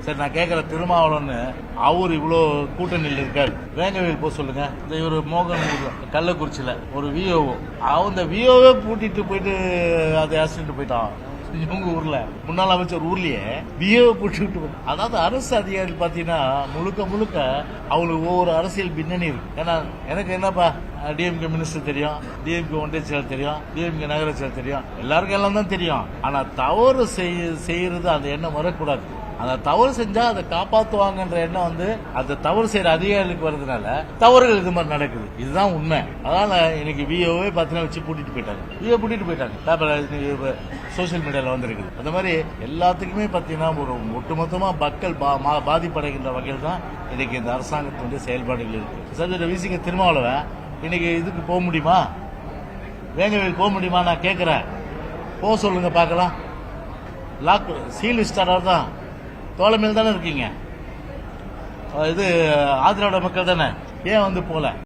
சரி, நான் கேட்கிற திருமாவளவன்னு அவர் இவ்வளோ கூட்டணியில் இருக்காரு. வேங்கவேல் போக சொல்லுங்க. இந்த இவர் மோகன் கள்ளக்குறிச்சியில ஒரு விஓ, அந்த விஓவே பூட்டிட்டு போயிட்டு அதை ஆக்சிடென்ட் போயிட்டான். இவங்க ஊர்ல முன்னாள் அமைச்சர் ஊர்லயே விஓ பூட்டிட்டு, அதாவது அரசு அதிகாரிகள் பாத்தீங்கன்னா முழுக்க முழுக்க அவங்களுக்கு ஒவ்வொரு அரசியல் பின்னணி இருக்கு. ஏன்னா எனக்கு என்னப்பா டிஎம்கே மினிஸ்டர் தெரியும், டிஎம்கே ஒன்றிய செயலர் தெரியும், டிஎம்கே நகர செயலர் தெரியும், எல்லாருக்கும் எல்லாம் தான் தெரியும். ஆனா தவறு செய்யறது அந்த எண்ணம் வரக்கூடாது. அந்த தவறு செஞ்சா அதை காப்பாத்துவாங்கன்ற எண்ணம் அந்த தவறு செய்யற அதிகாரிகளுக்கு வர்றதுனால தவறுகள் இது மாதிரி நடக்குது. இதுதான் உண்மை. அதனால இன்னைக்கு விஓவே பாத்தீங்கன்னா வச்சு பூட்டிட்டு போயிட்டாங்க. விஓ பூட்டிட்டு போயிட்டாங்க. பேப்பர் சோசியல் மீடியால வந்திருக்குது. அந்த மாதிரி எல்லாத்துக்குமே பாத்தீங்கன்னா ஒரு ஒட்டுமொத்தமா மக்கள் பாதிப்படைகின்ற வகையில் தான் இன்னைக்கு இந்த அரசாங்கத்தினுடைய செயல்பாடுகள் இருக்கு. சர்ஜர் விசிக திருமாவளவன் இன்னைக்கு இதுக்கு போக முடியுமா? வேங்கவேல் போக முடியுமா? நான் கேட்கிறேன். போக சொல்லுங்க பார்க்கலாம். லாக் சீல் ஸ்டாரர் தான் தோழமையில் தானே இருக்கீங்க. இது ஆதிராவிட மக்கள் தானே, ஏன் போல?